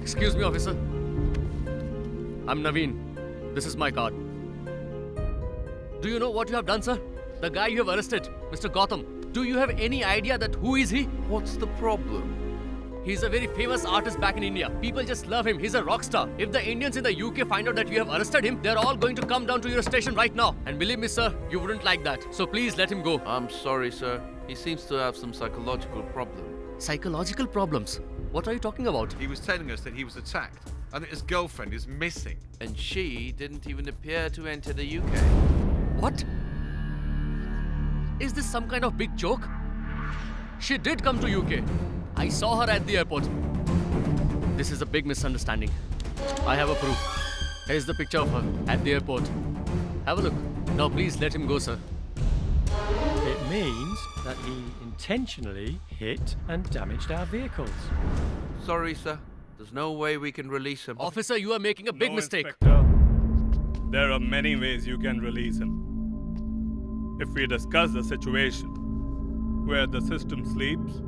Excuse me, officer. I'm Naveen. This is my card. Do you know what you have done, sir? The guy you have arrested, Mr. Gotham. Do you have any idea that who is he? What's the problem? He's a very famous artist back in India. People just love him. He's a rock star. If the Indians in the UK find out that you have arrested him, they're all going to come down to your station right now. And believe me, sir, you wouldn't like that. So please let him go. I'm sorry, sir. He seems to have some psychological problem. Psychological problems? What are you talking about? He was telling us that he was attacked and that his girlfriend is missing. And she didn't even appear to enter the UK. What? Is this some kind of big joke? She did come to UK. I saw her at the airport. This is a big misunderstanding. I have a proof. Here's the picture of her at the airport. Have a look. Now please let him go, sir. It means that he intentionally hit and damaged our vehicles. Sorry, sir. There's no way we can release him. Officer, you are making a big No, mistake. Inspector. There are many ways you can release him. If we discuss the situation where the system sleeps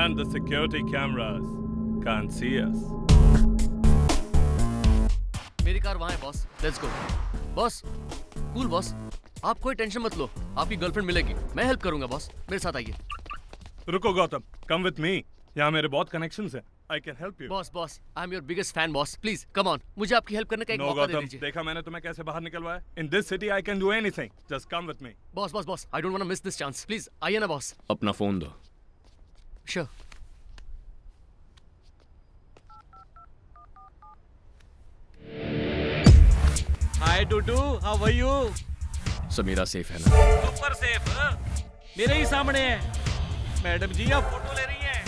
and the security cameras can't see us. मेरी car वहाँ है, boss. Let's go. Boss, cool boss. आप कोई tension मत लो. आपकी girlfriend मिलेगी. मैं help करूंगा, बॉस. मेरे साथ आइए. रुको गौतम, come with me. यहाँ मेरे बहुत connections हैं. I can help you. Boss, I'm your biggest fan, boss. Please, come on. मुझे आपकी हेल्प करने का एक No, मौका दे गौतम, दीजिए. देखा मैंने तुम्हें कैसे बाहर निकलवाया? In this city I can do anything. Just come with me. Boss. I don't want to miss this chance. Please, आइए ना, बॉस. अपना फोन दो. Sure. Hi Tutu, how are you? Sameera safe है ना? Super safe. मेरे ही सामने है. मैडम जी आप फोटो ले रही हैं.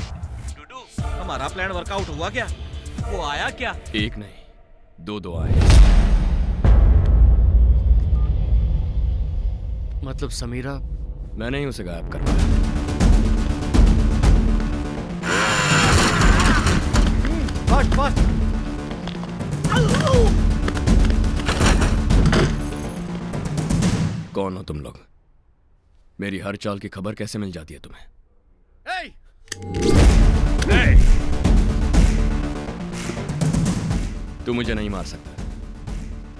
टूटू, हमारा प्लान वर्कआउट हुआ क्या? वो आया क्या? एक नहीं, दो आए. मतलब समीरा? मैंने ही उसे गायब करवाया. Fast! कौन हो तुम लोग? मेरी हर चाल की खबर कैसे मिल जाती है तुम्हें? Hey! Hey! तू मुझे नहीं मार सकता,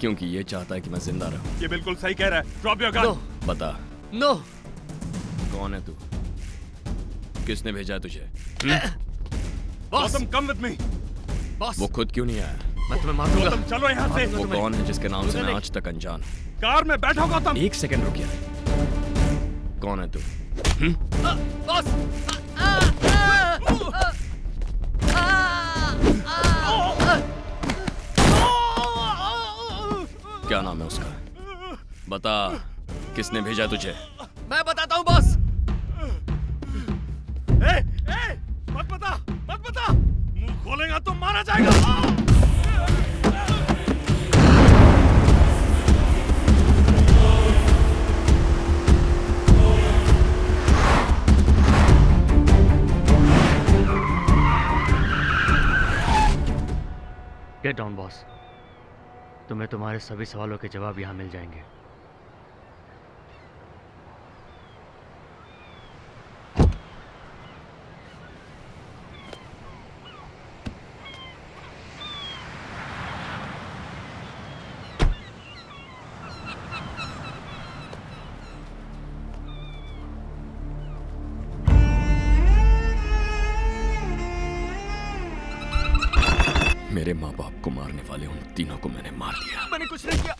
क्योंकि ये चाहता है कि मैं जिंदा रहूं. ये बिल्कुल सही कह रहा है. Drop your gun. No, बता, no. कौन है तू? किसने भेजा है तुझे? Boss, Gautam, come with me. Boss. वो खुद क्यों नहीं आया? मैं तुम्हें मार दूंगा. गौतम, चलो यहाँ से. वो कौन है जिसके नाम से मैं आज तक अनजान? कार में बैठो गौतम. एक सेकंड रुकिए. कौन है तू? बॉस. क्या नाम है उसका? बता, किसने भेजा तुझे? मैं बताता हूँ, बॉस. मत बता. मुंह खोलेगा तो मारा जाएगा. Get down, boss. तुम्हें तुम्हारे सभी सवालों के जवाब यहाँ मिल जाएंगे. मेरे माँ बाप को मारने वाले उन तीनों को मैंने मार दिया. मैंने कुछ नहीं किया.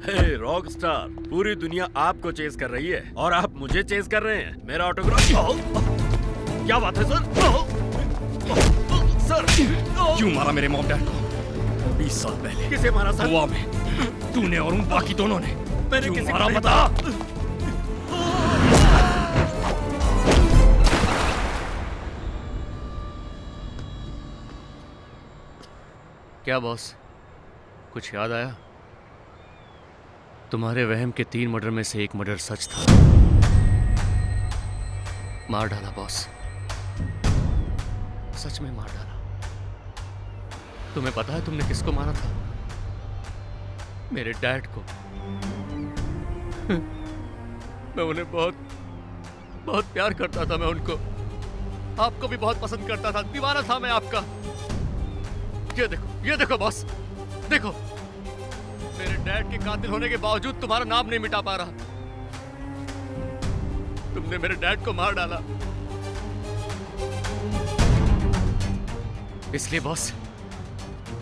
हे रॉक स्टार, पूरी दुनिया आपको चेस कर रही है और आप मुझे चेस कर रहे हैं। मेरा ऑटोग्राफ। क्या बात है सर? सर क्यों मारा मेरे मॉम डैड को 20 साल पहले? किसे मारा सर? गोवा में तूने और उन बाकी दोनों ने। मैंने क्यों किसी को मारा नहीं बता। क्या बॉस, कुछ याद आया? तुम्हारे वहम के 3 मर्डर में से एक मर्डर सच था। मार डाला बॉस, सच में मार डाला। तुम्हें पता है तुमने किसको मारा था? मेरे डैड को। मैं उन्हें बहुत बहुत प्यार करता था। मैं उनको, आपको भी बहुत पसंद करता था। दीवाना था मैं आपका। ये देखो बॉस, देखो मेरे डैड के कातिल होने के बावजूद तुम्हारा नाम नहीं मिटा पा रहा। तुमने मेरे डैड को मार डाला। इसलिए बॉस,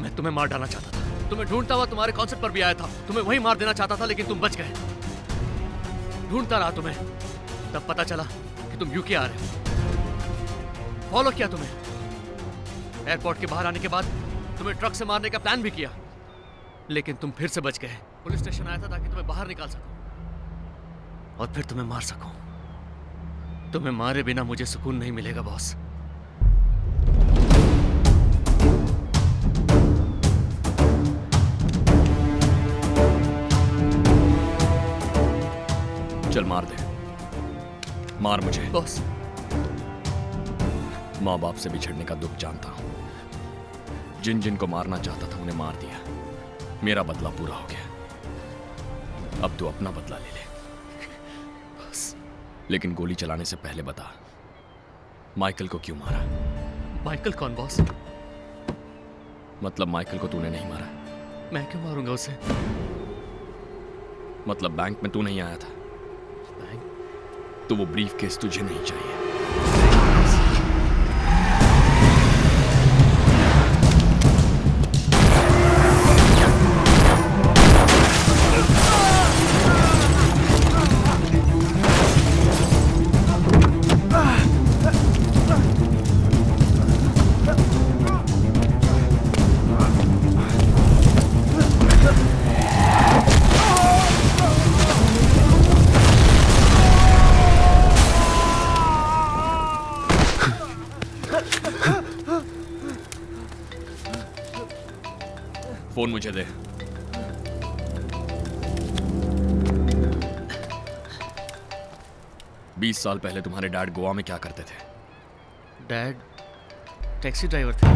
मैं तुम्हें मार डालना चाहता था। तुम्हें ढूंढता हुआ तुम्हारे कॉन्सर्ट पर भी आया था। तुम्हें वहीं मार देना चाहता था, लेकिन तुम बच गए। ढूंढता रहा तुम्हें, तब पता चला कि तुम यूके आ रहे हो। फॉलो किया तुम्हें। एयरपोर्ट के बाहर आने के बाद तुम्हें ट्रक से मारने का प्लान भी किया, लेकिन तुम फिर से बच गए। पुलिस स्टेशन आया था ताकि तुम्हें बाहर निकाल सकूं और फिर तुम्हें मार सकूं। तुम्हें मारे बिना मुझे सुकून नहीं मिलेगा बॉस। चल मार दे, मार मुझे। बॉस, माँ बाप से बिछड़ने का दुख जानता हूं। जिन जिन को मारना चाहता था उन्हें मार दिया। मेरा बदला पूरा हो गया। अब तू अपना बदला ले ले बस। लेकिन गोली चलाने से पहले बता, माइकल को क्यों मारा? माइकल कौन बॉस? मतलब माइकल को तूने नहीं मारा? मैं क्यों मारूंगा उसे? मतलब बैंक में तू नहीं आया था, बैंक? तो वो ब्रीफ केस तुझे नहीं चाहिए। फोन मुझे दे। बीस साल पहले तुम्हारे डैड गोवा में क्या करते थे? डैड टैक्सी ड्राइवर थे।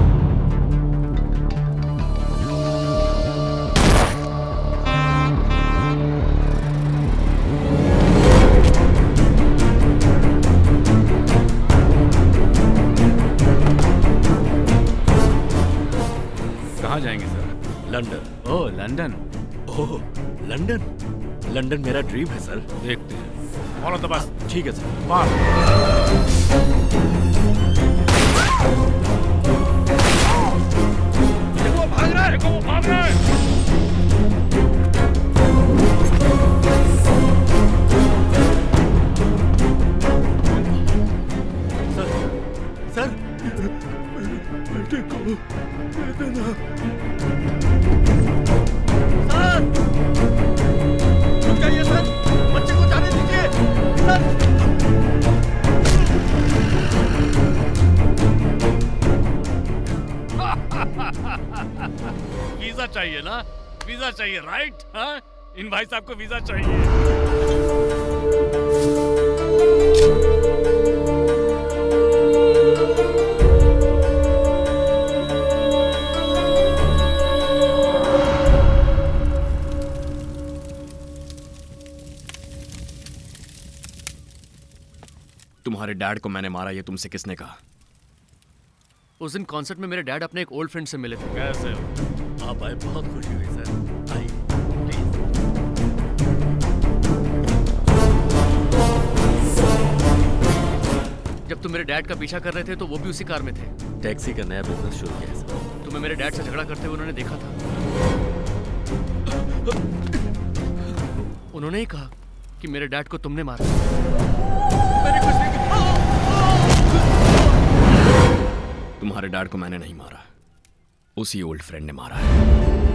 कहाँ जाएंगे सर? लंदन। ओह लंदन। ओह लंदन। लंदन मेरा ड्रीम है सर। देखते हैं। All of the bus. ठीक है सर। देखो वो भाग रहा है। देखो वो भाग रहा है। सर बेटे को दे देना। सर रुक जाइए सर, बच्चे को जाने दीजिए सर। वीजा चाहिए ना? वीजा चाहिए, राइट? हाँ, इन भाई साहब को वीजा चाहिए। तुम्हारे डैड को मैंने मारा, ये तुमसे किसने कहा? उस दिन कॉन्सर्ट में मेरे डैड अपने एक ओल्ड फ्रेंड से मिले थे। कैसे हो? आप आए, बहुत खुशी हुई सर। आइए प्लीज। जब तुम मेरे डैड का पीछा कर रहे थे तो वो भी उसी कार में थे। टैक्सी का नया बिजनेस शुरू किया है सर। तुम्हें मेरे डैड से झगड़ा करते हुए उन्होंने देखा था। उन्होंने ही कहा कि मेरे डैड को तुमने मारा। मैंने कुछ नहीं कहा। तुम्हारे डैड को मैंने नहीं मारा, उसी ओल्ड फ्रेंड ने मारा है।